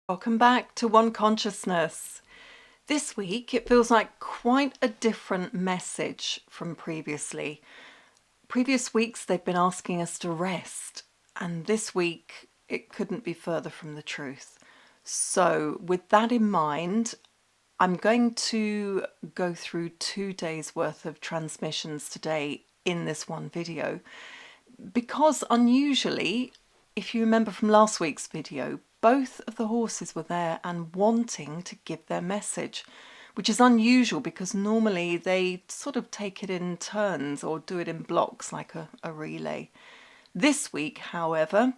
Welcome back to One Consciousness. This week it feels like quite a different message from previously. Previous weeks they've been asking us to rest, and this week it couldn't be further from the truth. So, with that in mind, I'm going to go through 2 days worth of transmissions today in this one video because unusually, if you remember from last week's video, both of the horses were there and wanting to give their message, which is unusual because normally they sort of take it in turns or do it in blocks like a relay. This week, however,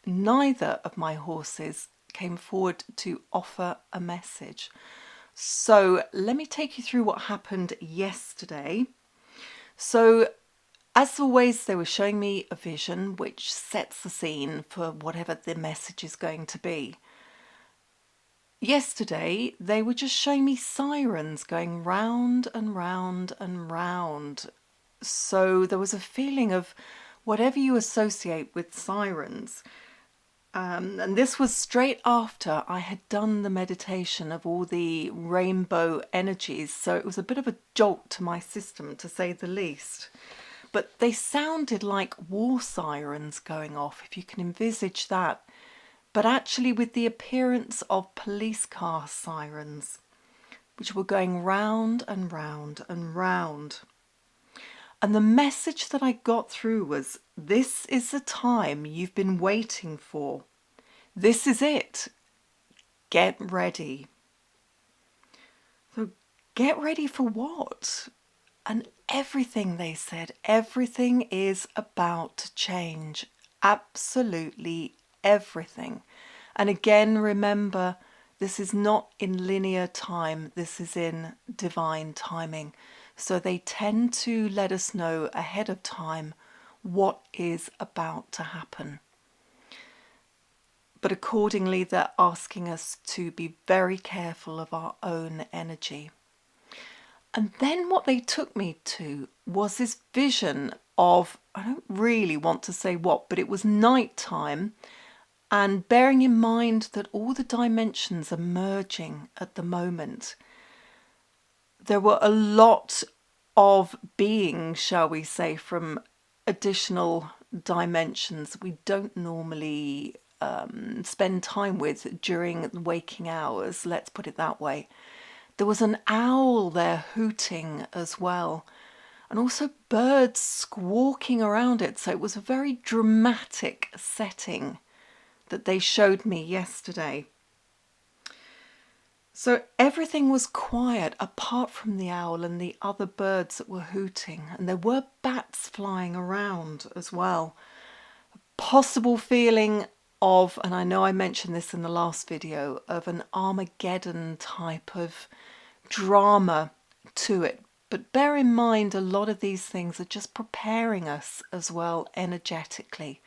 neither of my horses came forward to offer a message. So let me take you through what happened yesterday. So as always, they were showing me a vision which sets the scene for whatever the message is going to be. Yesterday, they were just showing me sirens going round and round and round. So there was a feeling of whatever you associate with sirens. And this was straight after I had done the meditation of all the rainbow energies. So it was a bit of a jolt to my system, to say the least. But they sounded like war sirens going off, if you can envisage that, but actually with the appearance of police car sirens, which were going round and round and round. And the message that I got through was, this is the time you've been waiting for. This is it. Get ready. So get ready for what? And everything, they said, everything is about to change. Absolutely everything. And again, remember, this is not in linear time. This is in divine timing. So they tend to let us know ahead of time what is about to happen. But accordingly, they're asking us to be very careful of our own energy. And then what they took me to was this vision of, I don't really want to say what, but it was nighttime, and bearing in mind that all the dimensions are merging at the moment. There were a lot of beings, shall we say, from additional dimensions we don't normally spend time with during waking hours, let's put it that way. There was an owl there hooting as well, and also birds squawking around it. So it was a very dramatic setting that they showed me yesterday. So everything was quiet apart from the owl and the other birds that were hooting, and there were bats flying around as well. A possible feeling of, and I know I mentioned this in the last video, of an Armageddon type of drama to it. But bear in mind, a lot of these things are just preparing us as well energetically.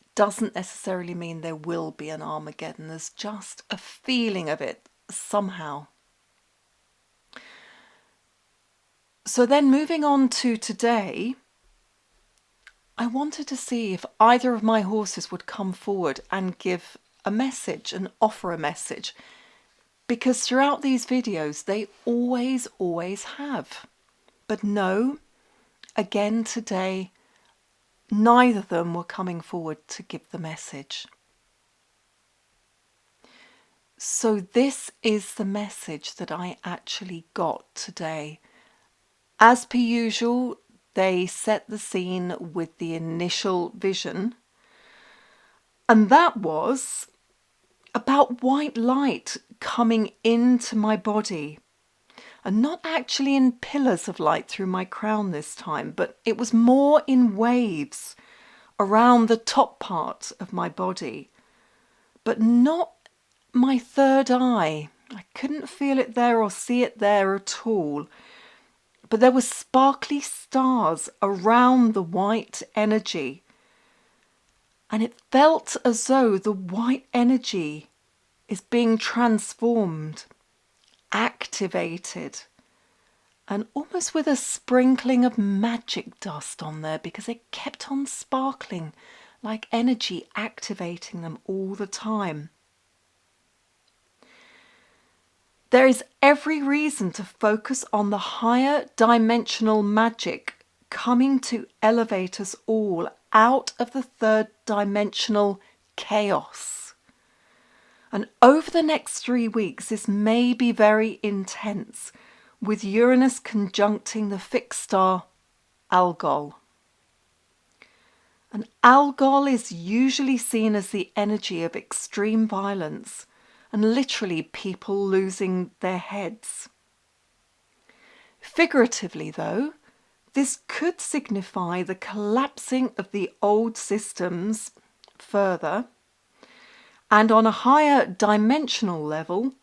It doesn't necessarily mean there will be an Armageddon. There's just a feeling of it somehow. So then moving on to today, I wanted to see if either of my horses would come forward and give a message and offer a message. Because throughout these videos, they always have. But no, again today, neither of them were coming forward to give the message. So this is the message that I actually got today. As per usual, they set the scene with the initial vision. And that was about white light coming into my body, and not actually in pillars of light through my crown this time, but it was more in waves around the top part of my body, but not my third eye. I couldn't feel it there or see it there at all, but there were sparkly stars around the white energy, and it felt as though the white energy is being transformed, activated, and almost with a sprinkling of magic dust on there, because it kept on sparkling like energy activating them all the time. There is every reason to focus on the higher dimensional magic coming to elevate us all out of the third dimensional chaos. And over the next 3 weeks, this may be very intense, with Uranus conjuncting the fixed star Algol. And Algol is usually seen as the energy of extreme violence and literally people losing their heads. Figuratively, though, this could signify the collapsing of the old systems further, and on a higher dimensional level,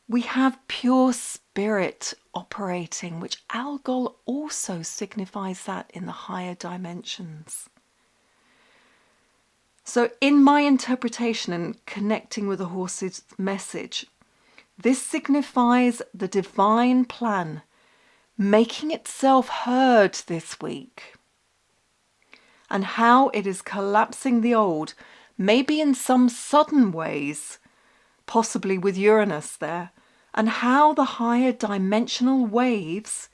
we have pure spirit operating, which Algol also signifies that in the higher dimensions. So in my interpretation and connecting with the horse's message, this signifies the divine plan making itself heard this week, and how it is collapsing the old, maybe in some sudden ways, possibly with Uranus there, and how the higher dimensional waves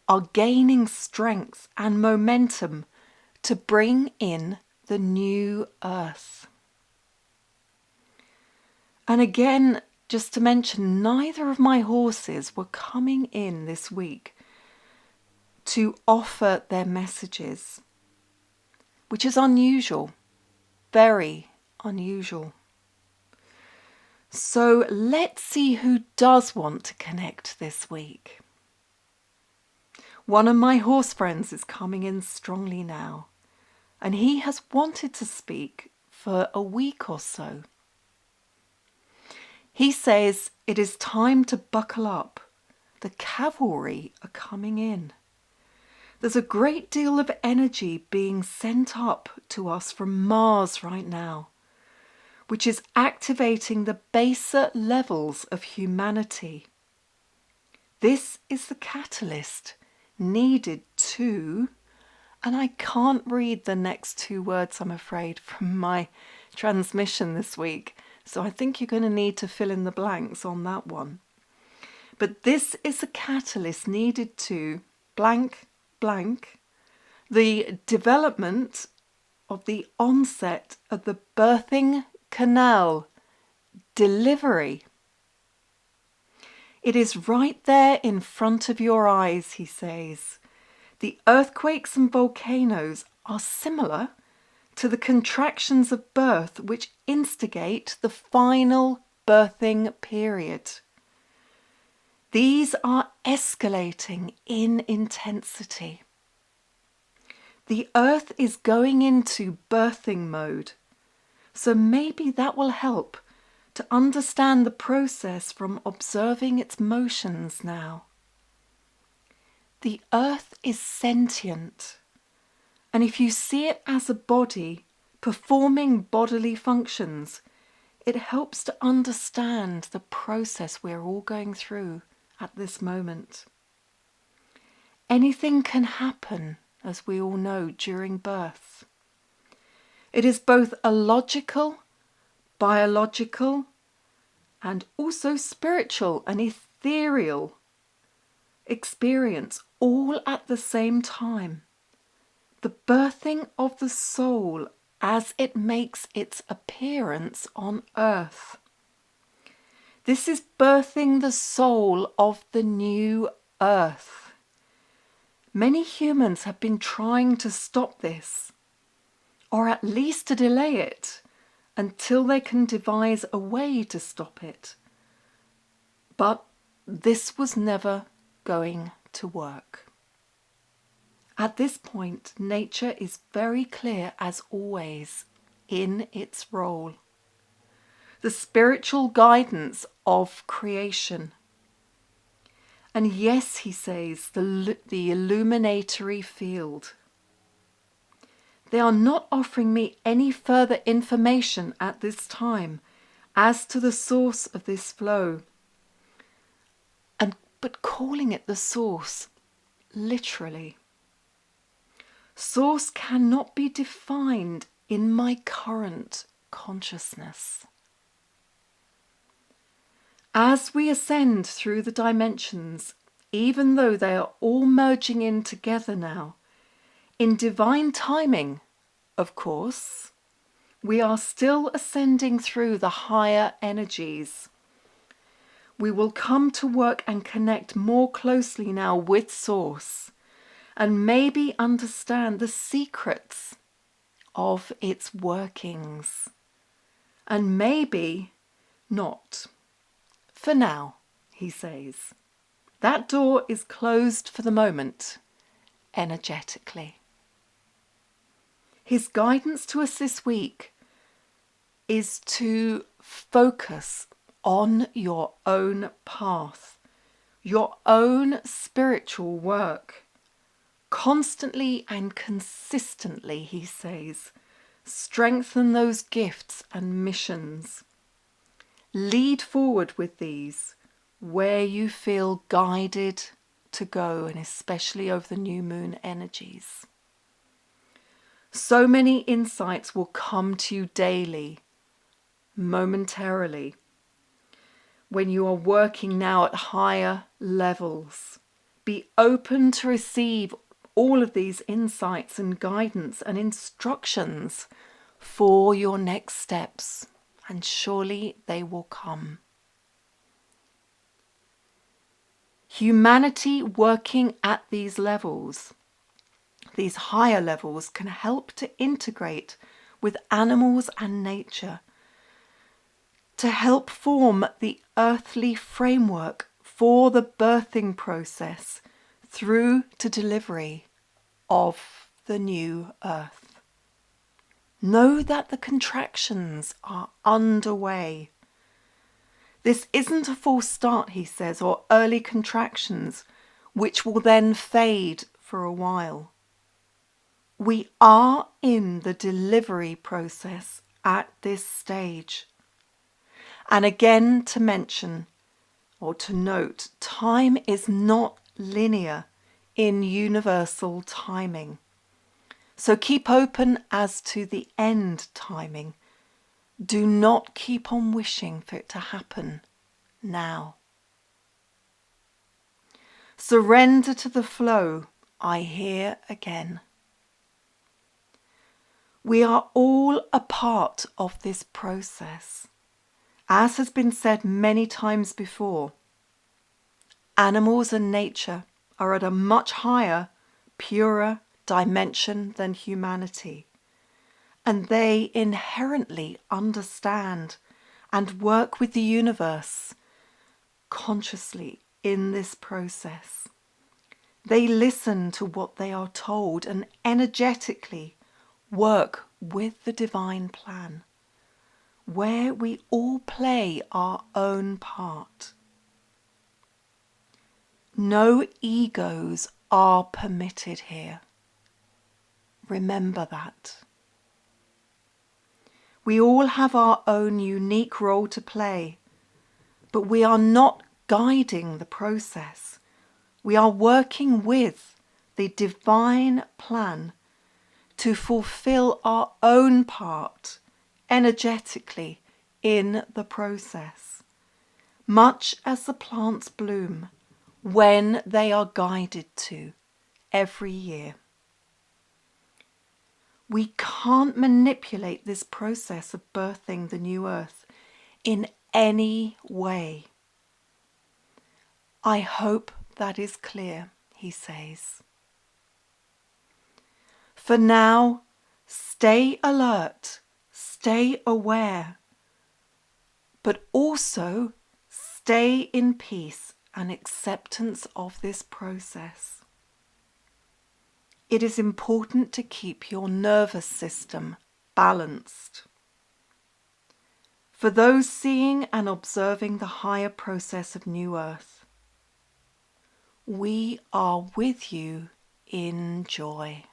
are gaining strength and momentum to bring in the new earth. And again, just to mention, neither of my horses were coming in this week to offer their messages, which is unusual, very unusual. So let's see who does want to connect this week. One of my horse friends is coming in strongly now, and he has wanted to speak for a week or so. He says it is time to buckle up. The cavalry are coming in. There's a great deal of energy being sent up to us from Mars right now, which is activating the baser levels of humanity. This is the catalyst needed to, and I can't read the next 2 words, I'm afraid, from my transmission this week, so I think you're going to need to fill in the blanks on that one. But this is a catalyst needed to blank, blank, the development of the onset of the birthing canal delivery. It is right there in front of your eyes, he says. The earthquakes and volcanoes are similar to the contractions of birth which instigate the final birthing period. These are escalating in intensity. The earth is going into birthing mode, so maybe that will help to understand the process from observing its motions now. The earth is sentient, and if you see it as a body performing bodily functions, it helps to understand the process we're all going through at this moment. Anything can happen, as we all know, during birth. It is both a logical, biological, and also spiritual and ethereal experience all at the same time. The birthing of the soul as it makes its appearance on earth. This is birthing the soul of the new earth. Many humans have been trying to stop this, or at least to delay it, until they can devise a way to stop it. But this was never going to work. At this point, nature is very clear, as always, in its role. The spiritual guidance of creation. And yes, he says, the illuminatory field. They are not offering me any further information at this time as to the source of this flow, but calling it the source, literally. Source cannot be defined in my current consciousness. As we ascend through the dimensions, even though they are all merging in together now, in divine timing, of course, we are still ascending through the higher energies. We will come to work and connect more closely now with Source and maybe understand the secrets of its workings. And maybe not. For now, he says. That door is closed for the moment, energetically. His guidance to us this week is to focus on your own path, your own spiritual work. Constantly and consistently, he says, strengthen those gifts and missions. Lead forward with these where you feel guided to go, and especially over the new moon energies. So many insights will come to you daily, momentarily, when you are working now at higher levels. Be open to receive all of these insights and guidance and instructions for your next steps, and surely they will come. Humanity working at these levels, these higher levels, can help to integrate with animals and nature, to help form the earthly framework for the birthing process through to delivery of the new earth. Know that the contractions are underway. This isn't a false start, he says, or early contractions, which will then fade for a while. We are in the delivery process at this stage. And again, to mention or to note, time is not linear in universal timing. So keep open as to the end timing. Do not keep on wishing for it to happen now. Surrender to the flow, I hear again. We are all a part of this process. As has been said many times before, animals and nature are at a much higher, purer dimension than humanity. And they inherently understand and work with the universe consciously in this process. They listen to what they are told and energetically work with the divine plan, where we all play our own part. No egos are permitted here. Remember that. We all have our own unique role to play, but we are not guiding the process. We are working with the divine plan to fulfill our own part energetically in the process, much as the plants bloom when they are guided to every year. We can't manipulate this process of birthing the new earth in any way. I hope that is clear, he says. For now, stay alert, stay aware, but also stay in peace and acceptance of this process. It is important to keep your nervous system balanced. For those seeing and observing the higher process of New Earth, we are with you in joy.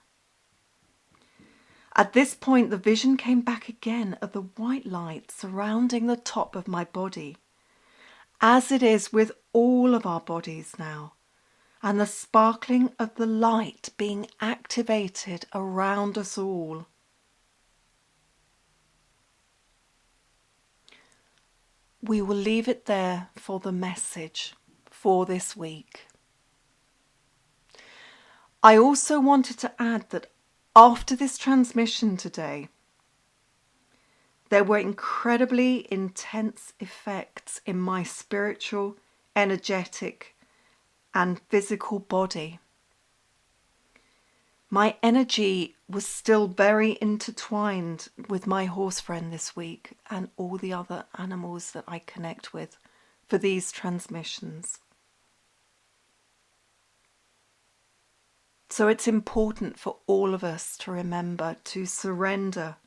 At this point, the vision came back again of the white light surrounding the top of my body, as it is with all of our bodies now, and the sparkling of the light being activated around us all. we will leave it there for the message for this week. I also wanted to add that after this transmission today, there were incredibly intense effects in my spiritual, energetic, and physical body. My energy was still very intertwined with my horse friend this week and all the other animals that I connect with for these transmissions. So it's important for all of us to remember to surrender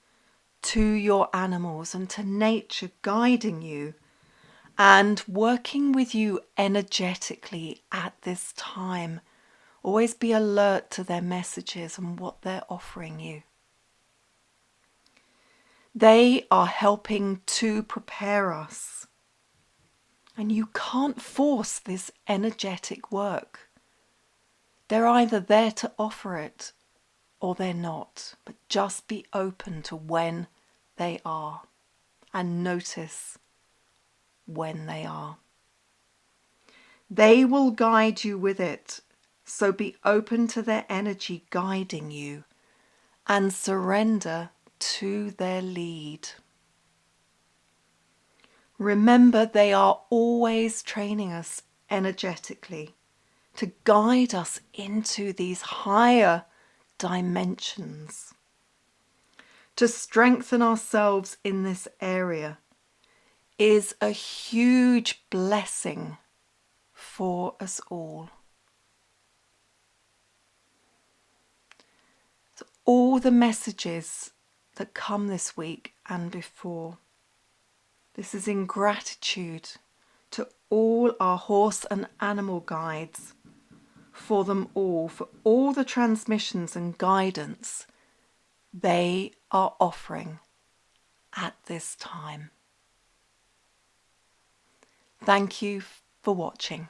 to your animals and to nature guiding you and working with you energetically at this time. Always be alert to their messages and what they're offering you. They are helping to prepare us. And you can't force this energetic work. They're either there to offer it or they're not. But just be open to when they are and notice when they are. They will guide you with it. So be open to their energy guiding you and surrender to their lead. Remember, they are always training us energetically to guide us into these higher dimensions. To strengthen ourselves in this area is a huge blessing for us all. So all the messages that come this week and before, this is in gratitude to all our horse and animal guides, for them all, for all the transmissions and guidance they are offering at this time. Thank you for watching.